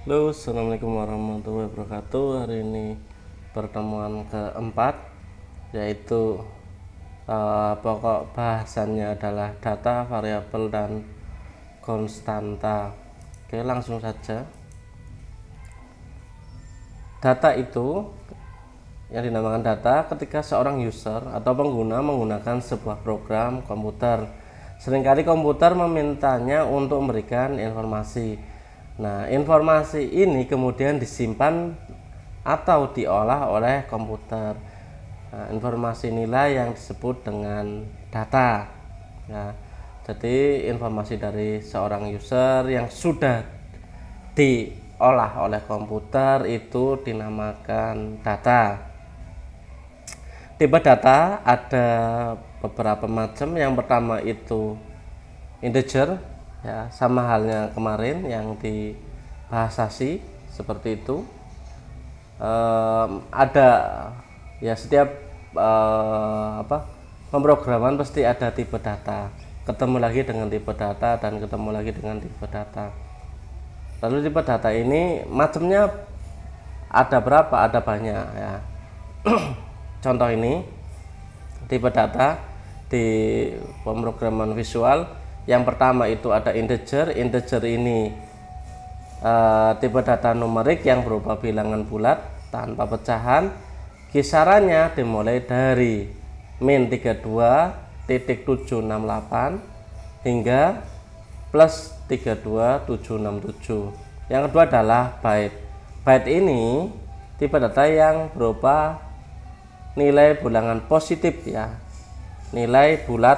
Halo, assalamualaikum warahmatullahi wabarakatuh. Hari ini pertemuan keempat, yaitu pokok bahasannya adalah data, variabel, dan konstanta. Oke, langsung saja. Data itu yang dinamakan data ketika seorang user atau pengguna menggunakan sebuah program komputer. Seringkali komputer memintanya untuk memberikan informasi. Nah, informasi ini kemudian disimpan atau diolah oleh komputer. Nah, informasi inilah yang disebut dengan data. Ya, jadi informasi dari seorang user yang sudah diolah oleh komputer itu dinamakan data. Tipe data ada beberapa macam. Yang pertama itu integer, ya, sama halnya kemarin yang dibahas Sasi, seperti itu. Ada, ya, setiap pemrograman pasti ada tipe data, ketemu lagi dengan tipe data, dan ketemu lagi dengan tipe data. Lalu tipe data ini macamnya ada berapa? Ada banyak, ya. Contoh ini tipe data di pemrograman visual. Yang pertama itu ada integer. Integer ini tipe data numerik yang berupa bilangan bulat tanpa pecahan. Kisarannya dimulai dari min 32.768 hingga plus 32767. Yang kedua adalah byte. Byte ini tipe data yang berupa nilai bilangan positif, ya, nilai bulat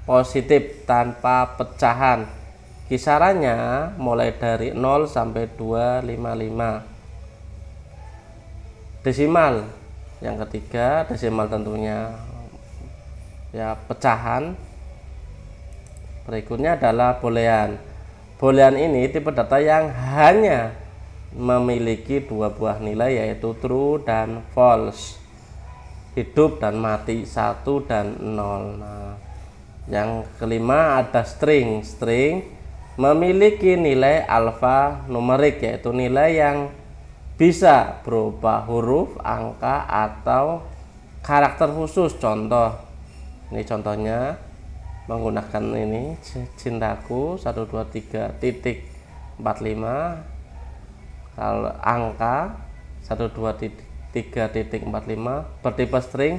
positif tanpa pecahan. Kisarannya mulai dari 0 sampai 255. Desimal yang ketiga, desimal tentunya, ya, pecahan. Berikutnya adalah boolean. Boolean ini tipe data yang hanya memiliki dua buah nilai, yaitu true dan false, hidup dan mati, 1 dan 0. Nah, yang kelima ada string. String memiliki nilai alfa numerik, yaitu nilai yang bisa berupa huruf, angka, atau karakter khusus. Contoh, ini contohnya menggunakan ini cintaku 123.45. Kalau angka 123.45 bertipe string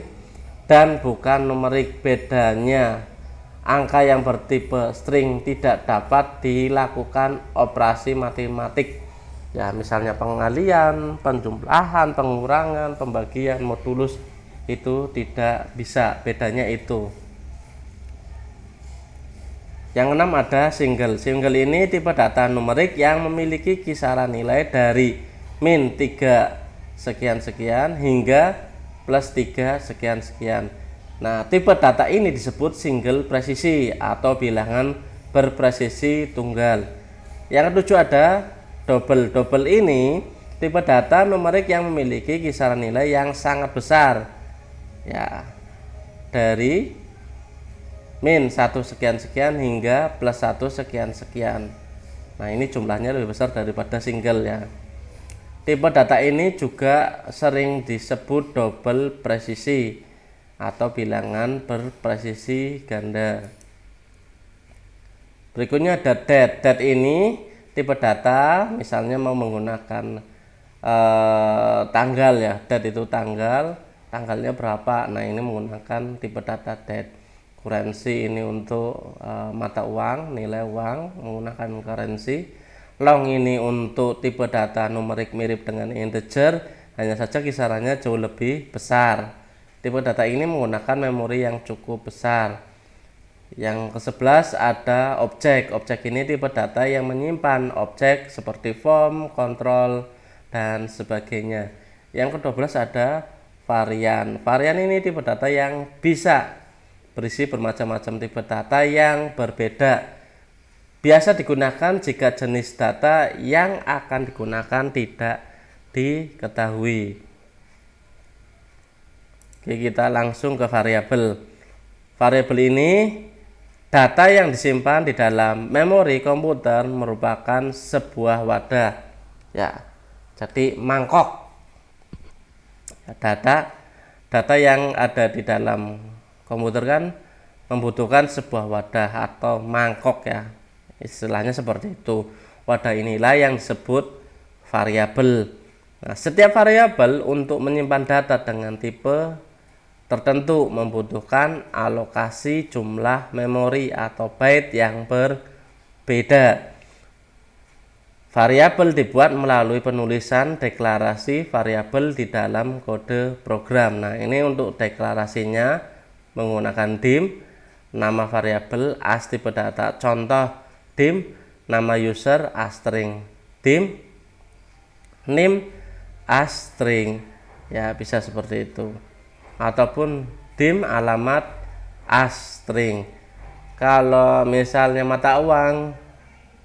dan bukan numerik. Bedanya, angka yang bertipe string tidak dapat dilakukan operasi matematik, ya, misalnya pengalian, penjumlahan, pengurangan, pembagian, modulus, itu tidak bisa. Bedanya itu. Yang keenam ada single. Single ini tipe data numerik yang memiliki kisaran nilai dari min 3 sekian-sekian hingga plus 3 sekian-sekian. Nah, tipe data ini disebut single presisi atau bilangan berpresisi tunggal. Yang ketujuh ada double. Double ini tipe data numerik yang memiliki kisaran nilai yang sangat besar, ya, dari min 1 sekian-sekian hingga plus 1 sekian-sekian. Nah, ini jumlahnya lebih besar daripada single, ya. Tipe data ini juga sering disebut double presisi atau bilangan berpresisi ganda. Berikutnya ada date. Date ini tipe data, misalnya mau menggunakan tanggal, ya. Date itu tanggal, tanggalnya berapa. Nah, ini menggunakan tipe data date. Currency ini untuk mata uang, nilai uang, menggunakan currency. Long ini untuk tipe data numerik mirip dengan integer, hanya saja kisarannya jauh lebih besar. Tipe data ini menggunakan memori yang cukup besar. Yang ke-11 ada objek. Objek ini tipe data yang menyimpan objek seperti form, kontrol, dan sebagainya. Yang ke-12 ada varian. Varian ini tipe data yang bisa berisi bermacam-macam tipe data yang berbeda. Biasa digunakan jika jenis data yang akan digunakan tidak diketahui. Oke, kita langsung ke variabel. Variabel ini data yang disimpan di dalam memori komputer merupakan sebuah wadah. Ya, jadi mangkok. Data yang ada di dalam komputer kan membutuhkan sebuah wadah atau mangkok ya, istilahnya seperti itu. Wadah inilah yang disebut variabel. Nah, setiap variabel untuk menyimpan data dengan tipe tertentu membutuhkan alokasi jumlah memori atau byte yang berbeda. Variabel dibuat melalui penulisan deklarasi variabel di dalam kode program. Nah, ini untuk deklarasinya menggunakan dim, nama variabel as tipe data. Contoh dim, nama user as string, dim, name as string. Ya, bisa seperti itu. Ataupun dim alamat as string. Kalau misalnya mata uang,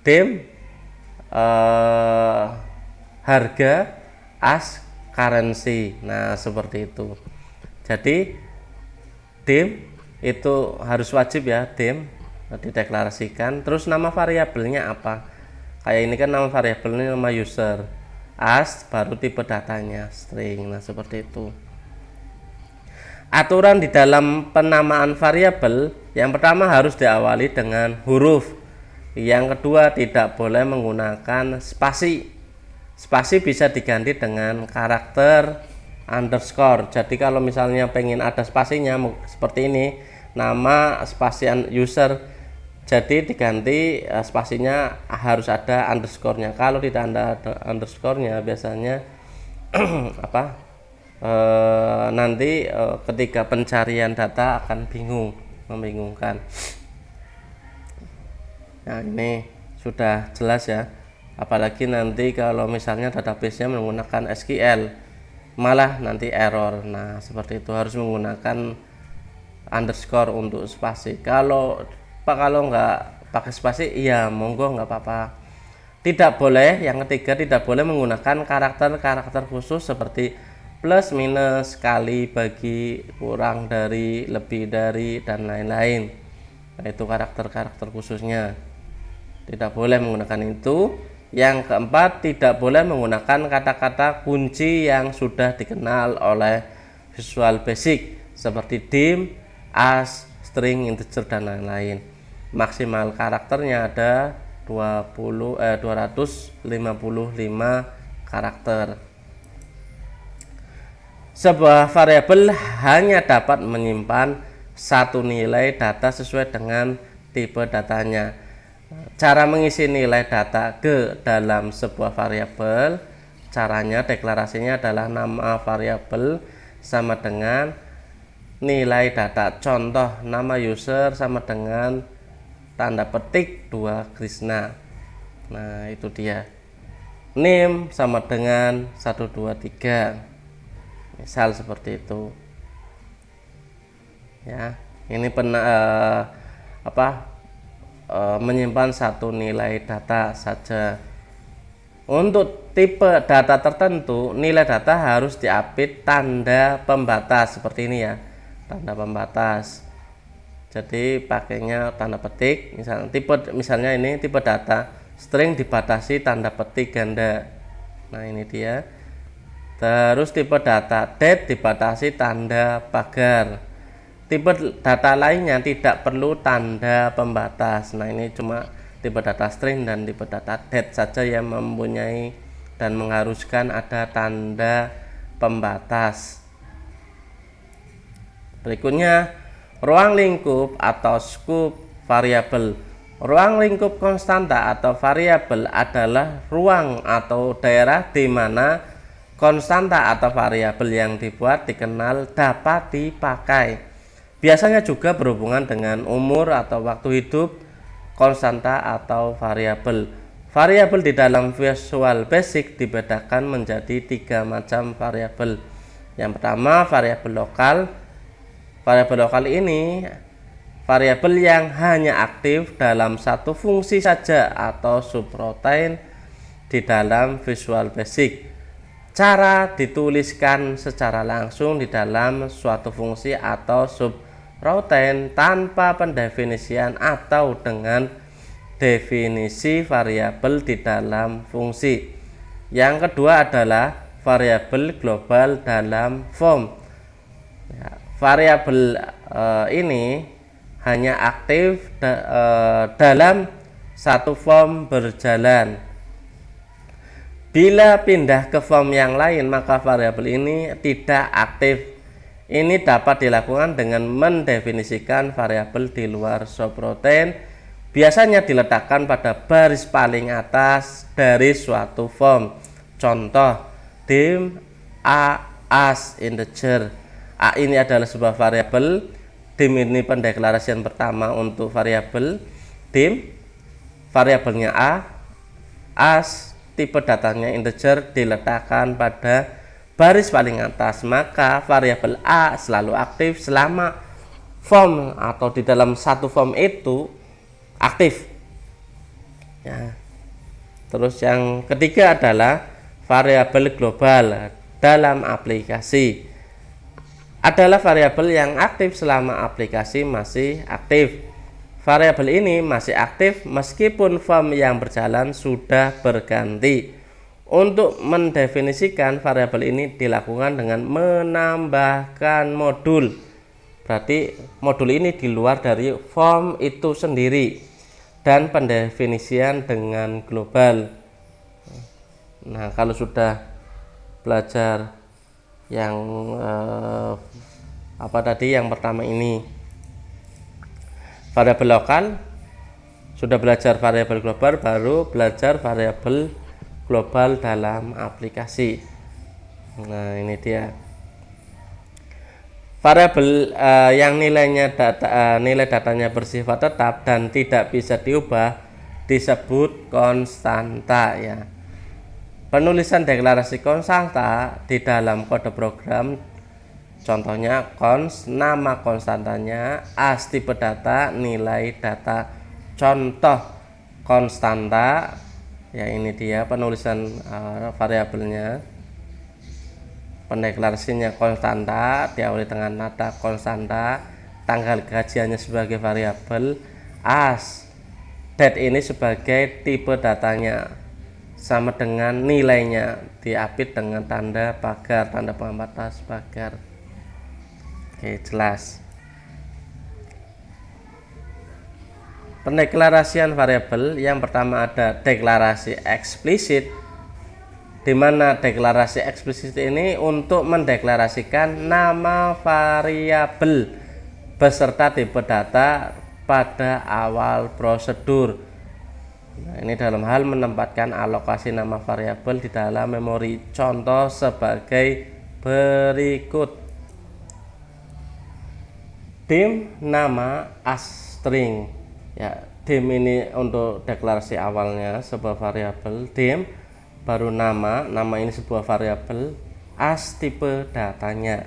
dim harga as currency. Nah, seperti itu. Jadi dim itu harus wajib ya, dim dideklarasikan. Terus nama variabelnya apa? Kayak ini kan nama variabelnya nama user, as baru tipe datanya string. Nah, seperti itu. Aturan di dalam penamaan variabel, yang pertama harus diawali dengan huruf. Yang kedua, tidak boleh menggunakan spasi. Spasi bisa diganti dengan karakter underscore. Jadi kalau misalnya pengen ada spasinya seperti ini, nama spasi user, jadi diganti spasinya harus ada underscore-nya. Kalau tidak ada underscore-nya biasanya nanti ketika pencarian data akan membingungkan. Nah, ini sudah jelas ya, apalagi nanti kalau misalnya database-nya menggunakan SQL malah nanti error. Nah, seperti itu harus menggunakan underscore untuk spasi. Kalau nggak pakai spasi ya monggo, nggak apa-apa. Tidak boleh, yang ketiga, tidak boleh menggunakan karakter-karakter khusus seperti plus, minus, kali, bagi, kurang dari, lebih dari, dan lain-lain. Nah, itu karakter-karakter khususnya. Tidak boleh menggunakan itu. Yang keempat, tidak boleh menggunakan kata-kata kunci yang sudah dikenal oleh Visual Basic seperti dim, as, string, integer, dan lain-lain. Maksimal karakternya ada 255 karakter. Sebuah variabel hanya dapat menyimpan satu nilai data sesuai dengan tipe datanya. Cara mengisi nilai data ke dalam sebuah variabel, caranya deklarasinya adalah nama variabel sama dengan nilai data. Contoh, nama user sama dengan tanda petik 2 Krishna. Nah, itu dia. Name sama dengan 1 2 3. Misal seperti itu. Ya, ini menyimpan satu nilai data saja. Untuk tipe data tertentu, nilai data harus diapit tanda pembatas seperti ini ya, tanda pembatas. Jadi pakainya tanda petik. Misalnya ini tipe data string dibatasi tanda petik ganda. Nah, ini dia. Terus tipe data date dibatasi tanda pagar. Tipe data lainnya tidak perlu tanda pembatas. Nah, ini cuma tipe data string dan tipe data date saja yang mempunyai dan mengharuskan ada tanda pembatas. Berikutnya, ruang lingkup atau scope variabel. Ruang lingkup konstanta atau variabel adalah ruang atau daerah di mana konstanta atau variabel yang dibuat dikenal dapat dipakai. Biasanya juga berhubungan dengan umur atau waktu hidup konstanta atau variabel. Variabel di dalam Visual Basic dibedakan menjadi 3 macam variabel. Yang pertama, variabel lokal. Variabel lokal ini variabel yang hanya aktif dalam satu fungsi saja atau subroutine di dalam Visual Basic. Cara dituliskan secara langsung di dalam suatu fungsi atau subroutine tanpa pendefinisian atau dengan definisi variabel di dalam fungsi. Yang kedua adalah variabel global dalam form. Ya, variabel ini hanya aktif dalam satu form berjalan. Bila pindah ke form yang lain, maka variabel ini tidak aktif. Ini dapat dilakukan dengan mendefinisikan variabel di luar subroutine, biasanya diletakkan pada baris paling atas dari suatu form. Contoh, dim a as integer. A ini adalah sebuah variabel. Dim ini pendeklarasian pertama untuk variabel dim. Variabelnya a, as, tipe datanya integer, diletakkan pada baris paling atas. Maka variabel a selalu aktif selama form atau di dalam satu form itu aktif. Ya. Terus yang ketiga adalah variabel global dalam aplikasi. Adalah variabel yang aktif selama aplikasi masih aktif. Variabel ini masih aktif meskipun form yang berjalan sudah berganti. Untuk mendefinisikan variabel ini dilakukan dengan menambahkan modul. Berarti modul ini di luar dari form itu sendiri, dan pendefinisian dengan global. Nah, kalau sudah belajar yang yang pertama ini variabel lokal, sudah belajar variabel global, baru belajar variabel global dalam aplikasi. Nah, ini dia variabel yang nilai datanya bersifat tetap dan tidak bisa diubah disebut konstanta. Ya, penulisan deklarasi konstanta di dalam kode program, contohnya nama konstantanya, as tipe data, nilai data. Contoh konstanta, ya ini dia penulisan variabelnya. Pendeklarasinya konstanta diawali dengan nada konstanta, tanggal gajiannya sebagai variabel, as date ini sebagai tipe datanya, sama dengan nilainya, diapit dengan tanda pagar, tanda pembatas pagar. Oke, jelas. Pendeklarasian variabel yang pertama ada deklarasi eksplisit, di mana deklarasi eksplisit ini untuk mendeklarasikan nama variabel beserta tipe data pada awal prosedur. Nah, ini dalam hal menempatkan alokasi nama variabel di dalam memori. Contoh sebagai berikut. Dim nama asstring. Ya, dim ini untuk deklarasi awalnya sebuah variabel dim, baru nama ini sebuah variabel, as tipe datanya.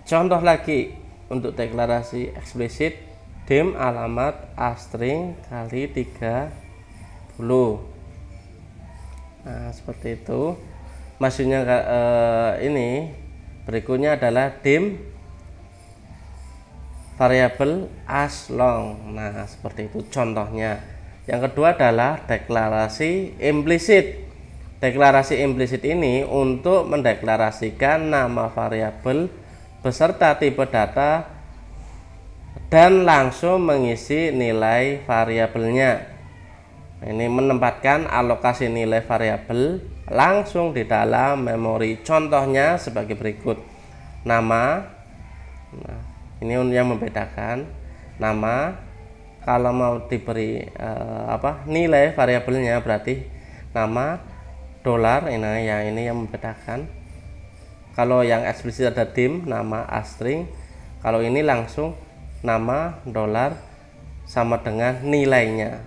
Contoh lagi untuk deklarasi eksplisit, dim alamat asstring kali 30. Nah, seperti itu. Maksudnya ini berikutnya adalah dim variabel as long. Nah, seperti itu contohnya. Yang kedua adalah deklarasi implisit. Deklarasi implisit ini untuk mendeklarasikan nama variabel beserta tipe data dan langsung mengisi nilai variabelnya. Ini menempatkan alokasi nilai variabel langsung di dalam memori. Contohnya sebagai berikut. Nama, nah, ini yang membedakan. Nama, kalau mau diberi nilai variabelnya berarti nama, dolar, ini yang membedakan. Kalau yang eksplisit ada dim nama asstring, kalau ini langsung nama, dolar sama dengan nilainya,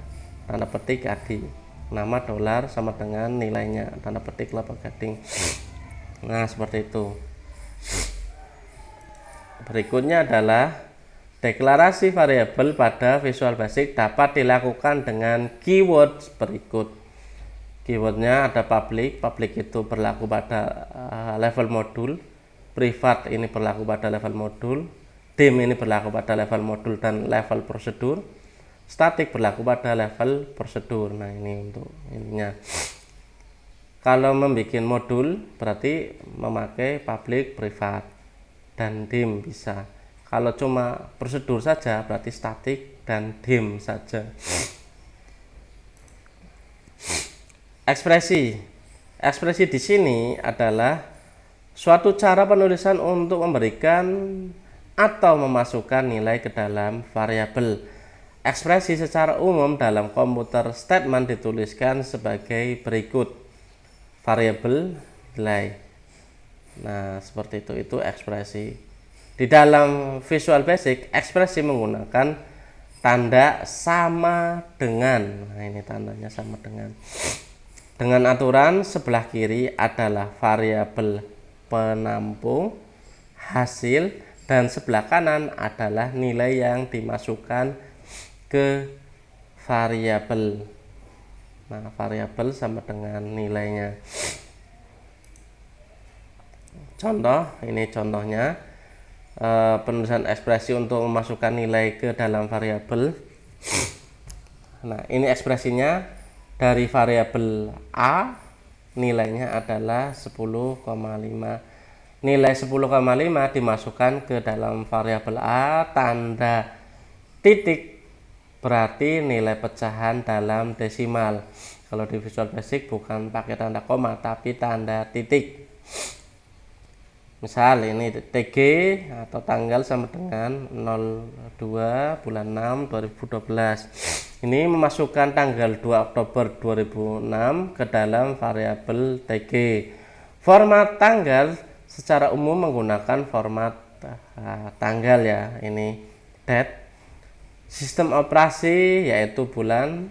tanda petik adi. Nama, dolar sama dengan nilainya, tanda petik laba gading. Nah, seperti itu. Berikutnya adalah deklarasi variabel pada Visual Basic dapat dilakukan dengan keyword berikut. Keywordnya ada public itu berlaku pada level modul, private ini berlaku pada level modul, dim ini berlaku pada level modul dan level prosedur, statik berlaku pada level prosedur. Nah, ini untuk ininya. Kalau membuat modul berarti memakai public, private, dan dim bisa. Kalau cuma prosedur saja berarti statik dan dim saja. Ekspresi di sini adalah suatu cara penulisan untuk memberikan atau memasukkan nilai ke dalam variabel. Ekspresi secara umum dalam komputer statement dituliskan sebagai berikut. Variabel nilai. Nah, seperti itu ekspresi. Di dalam Visual Basic, ekspresi menggunakan tanda sama dengan. Nah, ini tandanya sama dengan. Dengan aturan sebelah kiri adalah variabel penampung hasil dan sebelah kanan adalah nilai yang dimasukkan ke variabel. Nah, variabel sama dengan nilainya. Contoh, ini contohnya penulisan ekspresi untuk memasukkan nilai ke dalam variabel. Nah, ini ekspresinya. Dari variabel A nilainya adalah 10,5. Nilai 10,5 dimasukkan ke dalam variabel A, tanda titik berarti nilai pecahan dalam desimal. Kalau di Visual Basic bukan pakai tanda koma tapi tanda titik. Misal ini TG atau tanggal sama dengan 02 bulan 6 2012. Ini memasukkan tanggal 2 Oktober 2006 ke dalam variabel TG. Format tanggal secara umum menggunakan format tanggal ya, ini date. Sistem operasi yaitu bulan,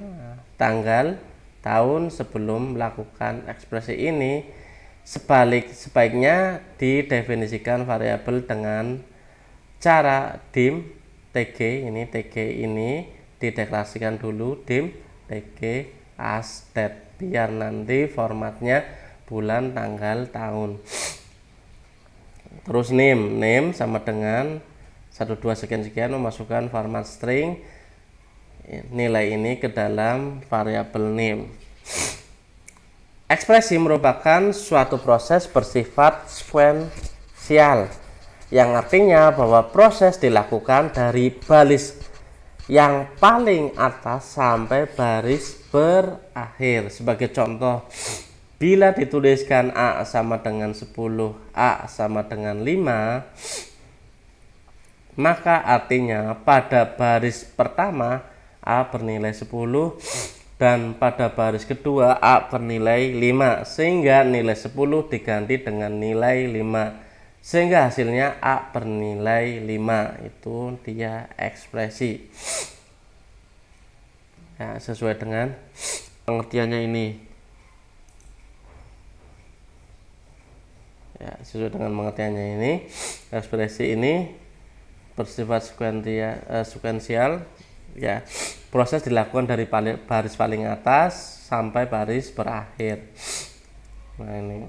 tanggal, tahun sebelum melakukan ekspresi ini. Sebaiknya didefinisikan variabel dengan cara dim TG ini dideklarasikan dulu dim TG as date biar nanti formatnya bulan, tanggal, tahun. Terus name sama dengan 12 sekian memasukkan format string nilai ini ke dalam variabel name. Ekspresi merupakan suatu proses bersifat sekuensial yang artinya bahwa proses dilakukan dari baris yang paling atas sampai baris berakhir. Sebagai contoh, bila dituliskan A sama dengan 10, A sama dengan 5, maka artinya pada baris pertama A bernilai 10 dan pada baris kedua A bernilai 5, sehingga nilai 10 diganti dengan nilai 5. Sehingga hasilnya A bernilai 5. Itu dia ekspresi ya, sesuai dengan pengertiannya ini ya, sesuai dengan pengertiannya ini. Ekspresi ini bersifat sekuensial ya, proses dilakukan dari baris paling atas sampai baris berakhir. Nah, ini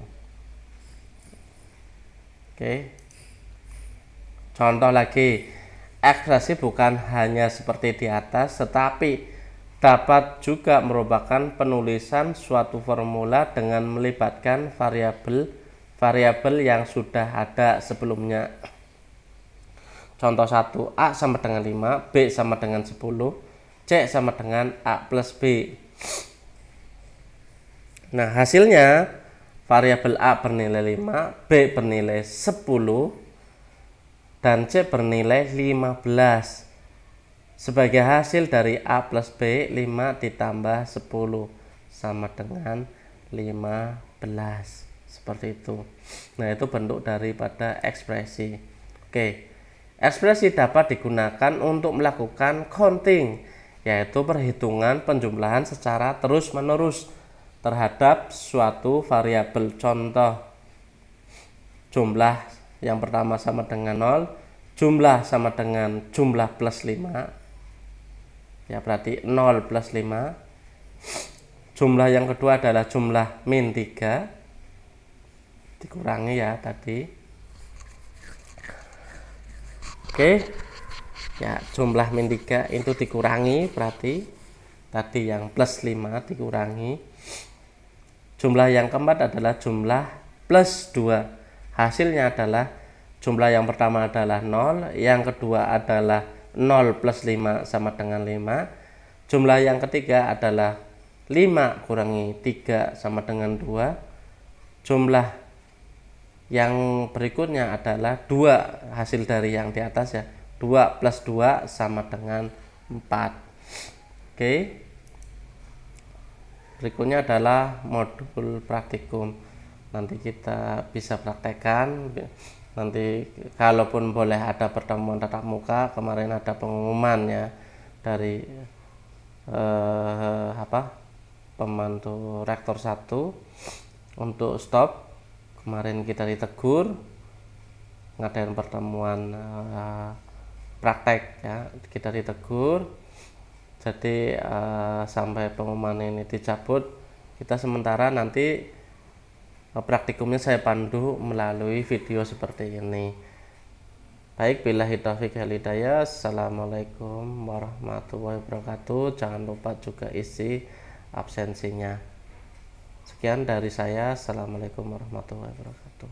oke. Contoh lagi, ekspresi bukan hanya seperti di atas, tetapi dapat juga merupakan penulisan suatu formula dengan melibatkan variabel yang sudah ada sebelumnya. Contoh 1, A sama dengan 5, B sama dengan 10, C sama dengan A plus B. Nah, hasilnya variabel A bernilai 5, B bernilai 10, dan C bernilai 15. Sebagai hasil dari A plus B, 5 ditambah 10 sama dengan 15. Seperti itu. Nah, itu bentuk daripada ekspresi. Oke. Ekspresi dapat digunakan untuk melakukan counting, yaitu perhitungan penjumlahan secara terus-menerus terhadap suatu variabel. Contoh, jumlah yang pertama sama dengan 0, jumlah sama dengan jumlah plus 5, ya berarti 0 plus 5. Jumlah yang kedua adalah jumlah min 3, dikurangi ya tadi. Oke, Ya, jumlah min 3 itu dikurangi, berarti tadi yang plus 5 dikurangi. Jumlah yang keempat adalah jumlah plus 2. Hasilnya adalah jumlah yang pertama adalah 0, yang kedua adalah 0 plus 5 sama dengan 5. Jumlah yang ketiga adalah 5 kurangi 3 sama dengan 2. Jumlah yang berikutnya adalah 2, hasil dari yang di atas ya. 2 plus 2 sama dengan 4. Oke. Berikutnya adalah modul praktikum. Nanti kita bisa praktekkan. Nanti kalaupun boleh ada pertemuan tatap muka, kemarin ada pengumuman ya dari pembantu rektor 1 untuk stop. Kemarin kita ditegur ngadain pertemuan praktek ya, kita ditegur. Jadi sampai pengumuman ini dicabut, kita sementara nanti praktikumnya saya pandu melalui video seperti ini. Baik, billahi taufiq wal hidayah. Assalamualaikum warahmatullahi wabarakatuh. Jangan lupa juga isi absensinya. Sekian dari saya. Assalamualaikum warahmatullahi wabarakatuh.